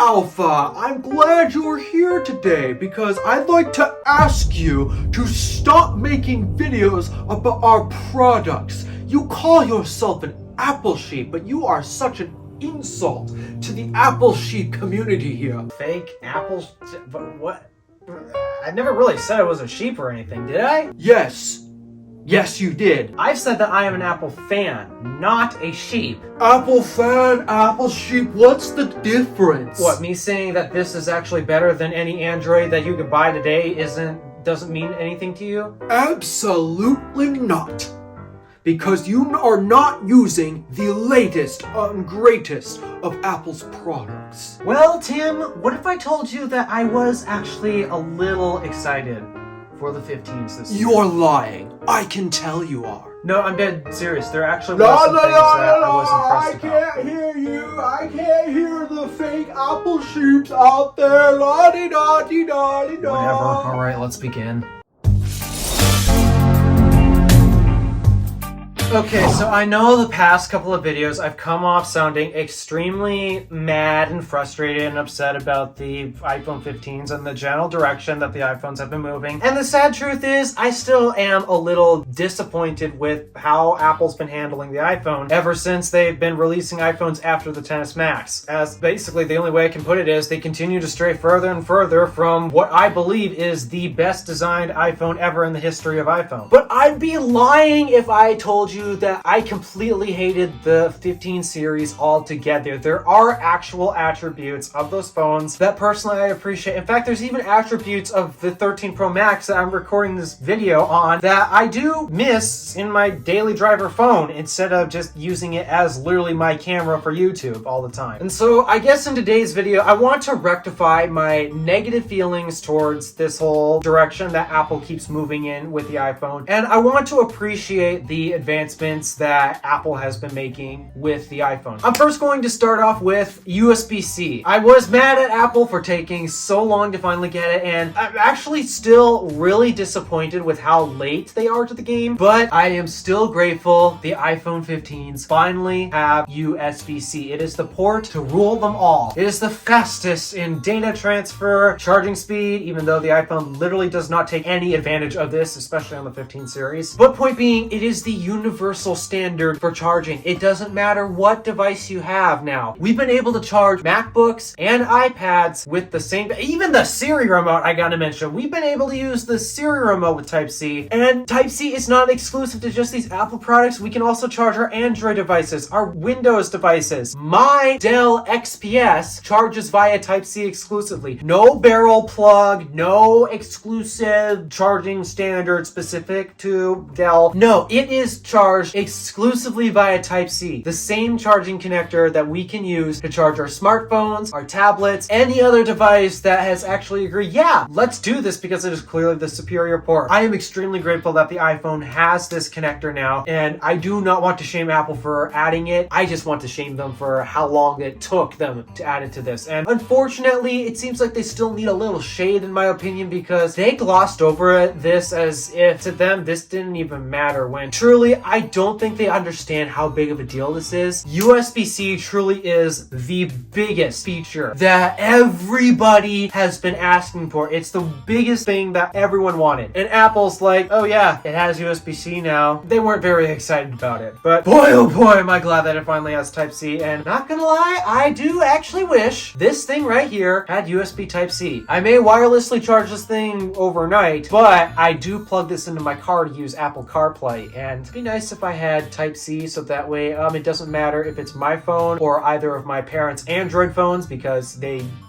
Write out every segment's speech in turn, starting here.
Alpha, I'm glad you're here today because I'd like to ask you to stop making videos about our products. You call yourself an Apple sheep, but you are such an insult to the Apple sheep community here. Fake apples? But what? I never really said I was a sheep or anything, did I? Yes, you did. I've said that I am an Apple fan, not a sheep. Apple fan, Apple sheep, what's the difference? What, me saying that this is actually better than any Android that you could buy today doesn't mean anything to you? Absolutely not. Because you are not using the latest and greatest of Apple's products. Well, Tim, what if I told you that I was actually a little excited for the 15s this year? You're lying. I can tell you are. No, I'm dead serious. There actually were some things that I was impressed about. I can't hear you. I can't hear the fake Apple sheeps out there. La-di-da-di-da-di-da. Whatever. All right, let's begin. Okay, so I know the past couple of videos I've come off sounding extremely mad and frustrated and upset about the iPhone 15s and the general direction that the iPhones have been moving. And the sad truth is, I still am a little disappointed with how Apple's been handling the iPhone ever since they've been releasing iPhones after the XS Max. As basically the only way I can put it is they continue to stray further and further from what I believe is the best designed iPhone ever in the history of iPhone. But I'd be lying if I told you that I completely hated the 15 series altogether. There are actual attributes of those phones that personally I appreciate. In fact, there's even attributes of the 13 Pro Max that I'm recording this video on that I do miss in my daily driver phone instead of just using it as literally my camera for YouTube all the time. And so I guess in today's video, I want to rectify my negative feelings towards this whole direction that Apple keeps moving in with the iPhone. And I want to appreciate the advancements that Apple has been making with the iPhone. I'm first going to start off with USB-C. I was mad at Apple for taking so long to finally get it, and I'm actually still really disappointed with how late they are to the game, but I am still grateful the iPhone 15s finally have USB-C. It is the port to rule them all. It is the fastest in data transfer, charging speed, even though the iPhone literally does not take any advantage of this, especially on the 15 series. But point being, it is the universal standard for charging. It doesn't matter what device you have now. We've been able to charge MacBooks and iPads with the same, even the Siri remote I gotta mention. We've been able to use the Siri remote with Type-C, and Type-C is not exclusive to just these Apple products. We can also charge our Android devices, our Windows devices. My Dell XPS charges via Type-C exclusively. No barrel plug, no exclusive charging standard specific to Dell. No, it is charged exclusively via Type-C, the same charging connector that we can use to charge our smartphones, our tablets, any other device that has actually agreed, yeah, let's do this because it is clearly the superior port. I am extremely grateful that the iPhone has this connector now, and I do not want to shame Apple for adding it. I just want to shame them for how long it took them to add it to this. And unfortunately, it seems like they still need a little shade in my opinion because they glossed over this as if to them this didn't even matter, when truly I don't think they understand how big of a deal this is. USB-C truly is the biggest feature that everybody has been asking for. It's the biggest thing that everyone wanted. And Apple's like, oh yeah, it has USB-C now. They weren't very excited about it. But boy, oh boy, am I glad that it finally has Type-C. And not gonna lie, I do actually wish this thing right here had USB Type-C. I may wirelessly charge this thing overnight, but I do plug this into my car to use Apple CarPlay. And it'd be nice if I had Type-C so that way it doesn't matter if it's my phone or either of my parents' Android phones because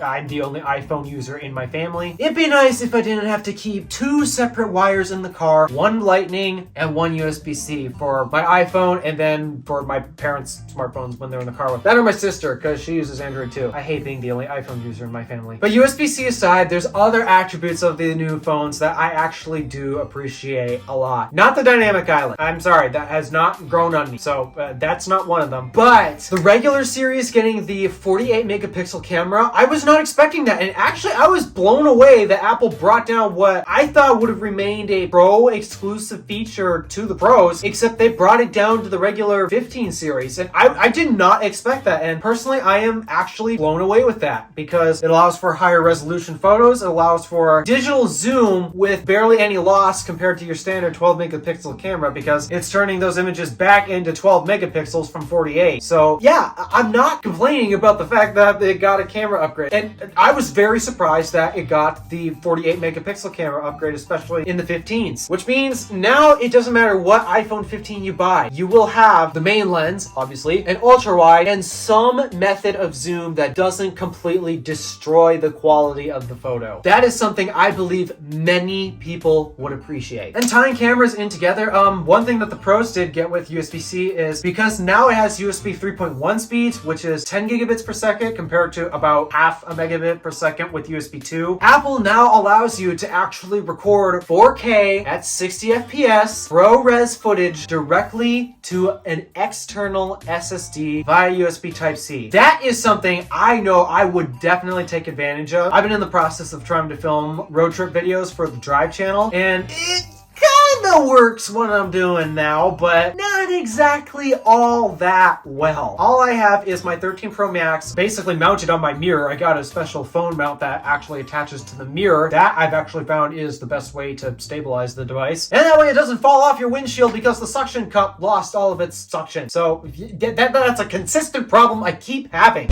I'm the only iPhone user in my family. It'd be nice if I didn't have to keep two separate wires in the car, one Lightning and one USB-C for my iPhone and then for my parents' smartphones when they're in the car with that, or my sister because she uses Android too. I hate being the only iPhone user in my family. But USB-C aside, there's other attributes of the new phones that I actually do appreciate a lot. Not the dynamic island. I'm sorry, that has not grown on me. So that's not one of them. But the regular series getting the 48 megapixel camera, I was not expecting that. And actually, I was blown away that Apple brought down what I thought would have remained a Pro exclusive feature to the Pros, except they brought it down to the regular 15 series. And I did not expect that. And personally, I am actually blown away with that because it allows for higher resolution photos. It allows for digital zoom with barely any loss compared to your standard 12 megapixel camera because it's turning those images back into 12 megapixels from 48. So yeah, I'm not complaining about the fact that they got a camera upgrade. And I was very surprised that it got the 48 megapixel camera upgrade, especially in the 15s, which means now it doesn't matter what iPhone 15 you buy. You will have the main lens, obviously, an ultra wide, and some method of zoom that doesn't completely destroy the quality of the photo. That is something I believe many people would appreciate. And tying cameras in together, one thing that the Pros did get with USB-C is because now it has USB 3.1 speeds, which is 10 gigabits per second compared to about half a megabit per second with USB 2. Apple now allows you to actually record 4K at 60 FPS ProRes footage directly to an external SSD via USB Type-C. That is something I know I would definitely take advantage of. I've been in the process of trying to film road trip videos for the Drive channel, and it kind of works what I'm doing now, but not exactly all that well. All I have is my 13 Pro Max basically mounted on my mirror. I got a special phone mount that actually attaches to the mirror. That I've actually found is the best way to stabilize the device. And that way it doesn't fall off your windshield because the suction cup lost all of its suction. So that's a consistent problem I keep having.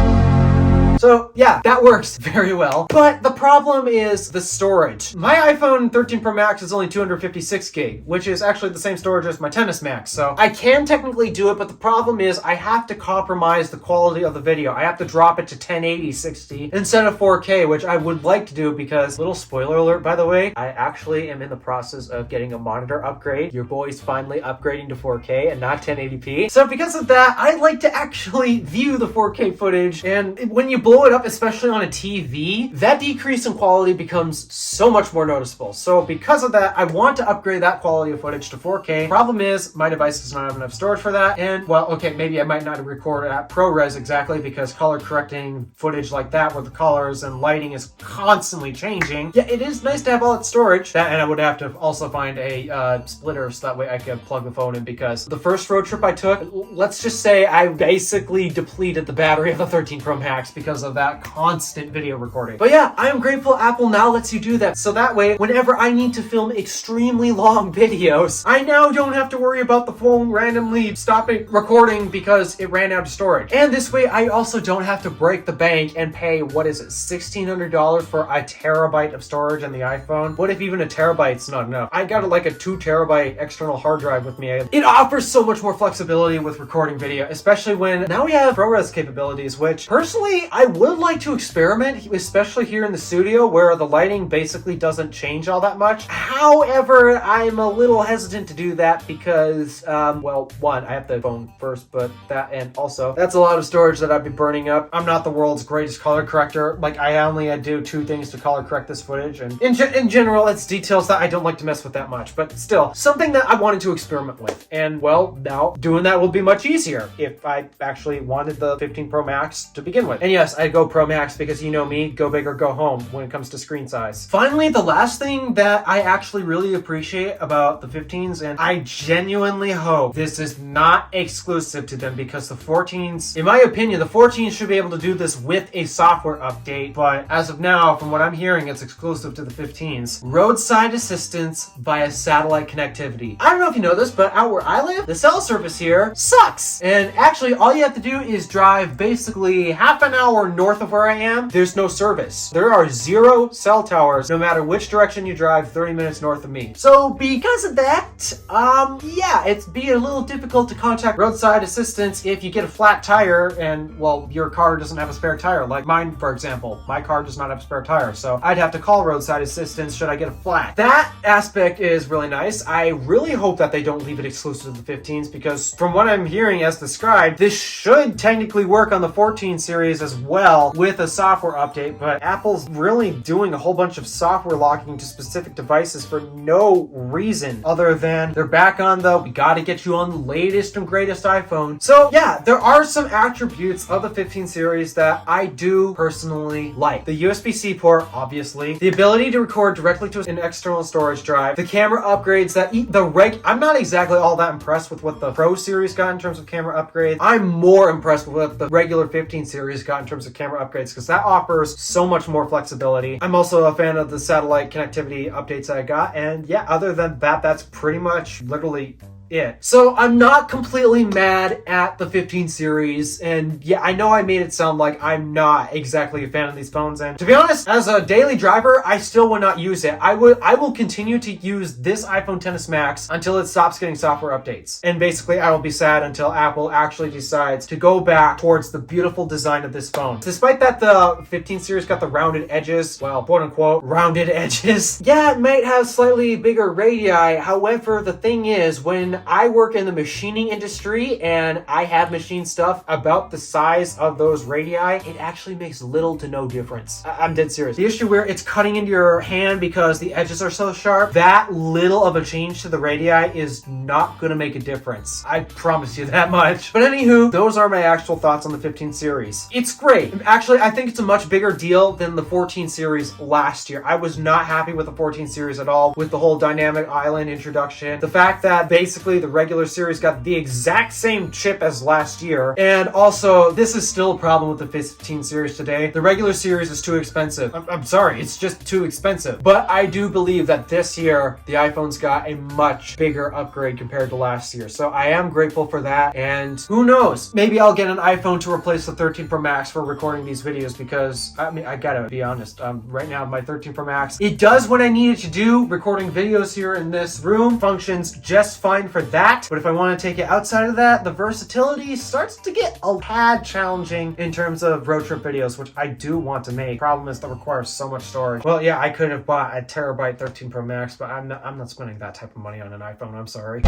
So yeah, that works very well. But the problem is the storage. My iPhone 13 Pro Max is only 256 gig, which is actually the same storage as my XS Max. So I can technically do it, but the problem is I have to compromise the quality of the video. I have to drop it to 1080 60 instead of 4K, which I would like to do because, little spoiler alert by the way, I actually am in the process of getting a monitor upgrade. Your boy's finally upgrading to 4K and not 1080p. So because of that, I like to actually view the 4K footage, and when you blow it up, especially on a TV, that decrease in quality becomes so much more noticeable. So because of that, I want to upgrade that quality of footage to 4K. Problem is, my device does not have enough storage for that. And well, okay, maybe I might not record at ProRes exactly because color correcting footage like that where the colors and lighting is constantly changing. Yeah, it is nice to have all that storage. That, and I would have to also find a splitter so that way I could plug the phone in, because the first road trip I took, let's just say I basically depleted the battery of the 13 Pro Max because of that constant video recording. But yeah, I am grateful Apple now lets you do that. So that way, whenever I need to film extremely long videos, I now don't have to worry about the phone randomly stopping recording because it ran out of storage. And this way, I also don't have to break the bank and pay, what is it, $1,600 for a terabyte of storage on the iPhone? What if even a terabyte's not enough? I got like a 2 terabyte external hard drive with me. It offers so much more flexibility with recording video, especially when now we have ProRes capabilities, which personally, I would like to experiment, especially here in the studio where the lighting basically doesn't change all that much. However, I'm a little hesitant to do that because, well, one, I have the phone first, but that, and also that's a lot of storage that I'd be burning up. I'm not the world's greatest color corrector. Like, I only do 2 things to color correct this footage, and in general, it's details that I don't like to mess with that much, but still, something that I wanted to experiment with. And well, now doing that will be much easier if I actually wanted the 15 Pro Max to begin with. And yes, I go Pro Max because you know me, go big or go home when it comes to screen size. Finally, the last thing that I actually really appreciate about the 15s, and I genuinely hope this is not exclusive to them, because the 14s, in my opinion, the 14s should be able to do this with a software update, but as of now, from what I'm hearing, it's exclusive to the 15s. Roadside assistance via satellite connectivity. I don't know if you know this, but out where I live, the cell service here sucks. And actually, all you have to do is drive basically half an hour north of where I am. There's no service. There are 0 cell towers, no matter which direction you drive 30 minutes north of me. So because of that, yeah, it's be a little difficult to contact roadside assistance if you get a flat tire and, well, your car doesn't have a spare tire. Like mine, for example. My car does not have a spare tire, so I'd have to call roadside assistance should I get a flat. That aspect is really nice. I really hope that they don't leave it exclusive to the 15s, because from what I'm hearing as described, this should technically work on the 14 series as well. well with a software update, but Apple's really doing a whole bunch of software locking to specific devices for no reason other than they're back on the we gotta get you on the latest and greatest iPhone. So yeah, there are some attributes of the 15 series that I do personally like. The USB-C port, obviously. The ability to record directly to an external storage drive. The camera upgrades that I'm not exactly all that impressed with what the Pro series got in terms of camera upgrades. I'm more impressed with what the regular 15 series got in terms of camera upgrades because that offers so much more flexibility. I'm also a fan of the satellite connectivity updates that I got, and yeah, other than that, that's pretty much literally it. So I'm not completely mad at the 15 series, and yeah, I know I made it sound like I'm not exactly a fan of these phones, and to be honest, as a daily driver, I still would not use it. I will continue to use this iPhone XS Max until it stops getting software updates, and basically I will be sad until Apple actually decides to go back towards the beautiful design of this phone. Despite that the 15 series got the rounded edges, well, quote unquote rounded edges, yeah, it might have slightly bigger radii. However, the thing is, when I work in the machining industry and I have machined stuff about the size of those radii, it actually makes little to no difference. I'm dead serious. The issue where it's cutting into your hand because the edges are so sharp, that little of a change to the radii is not going to make a difference. I promise you that much. But anywho, those are my actual thoughts on the 15 series. It's great. Actually, I think it's a much bigger deal than the 14 series last year. I was not happy with the 14 series at all, with the whole dynamic island introduction. The fact that basically the regular series got the exact same chip as last year. And also, this is still a problem with the 15 series today. The regular series is too expensive. I'm sorry, it's just too expensive. But I do believe that this year, the iPhone's got a much bigger upgrade compared to last year. So I am grateful for that. And who knows? Maybe I'll get an iPhone to replace the 13 Pro Max for recording these videos because, I mean, I gotta be honest. Right now, my 13 Pro Max, it does what I need it to do. Recording videos here in this room functions just fine for that, but if I want to take it outside of that, the versatility starts to get a tad challenging in terms of road trip videos, which I do want to make. Problem is that requires so much storage. Well, yeah, I could have bought a terabyte 13 Pro Max, but I'm not spending that type of money on an iPhone. I'm sorry.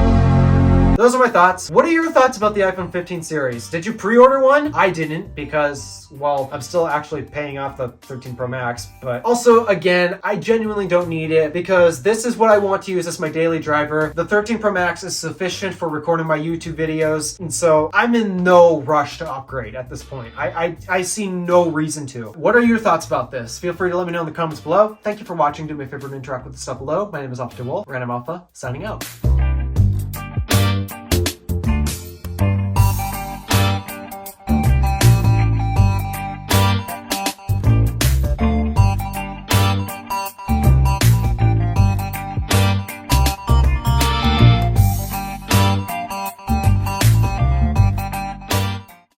Those are my thoughts. What are your thoughts about the iPhone 15 series? Did you pre-order one? I didn't because, well, I'm still actually paying off the 13 Pro Max, but also, again, I genuinely don't need it because this is what I want to use as my daily driver. The 13 Pro Max is sufficient for recording my YouTube videos, and so I'm in no rush to upgrade at this point. I see no reason to. What are your thoughts about this? Feel free to let me know in the comments below. Thank you for watching. Do me a favor and interact with the stuff below. My name is DeWolf, Random Alpha, signing out.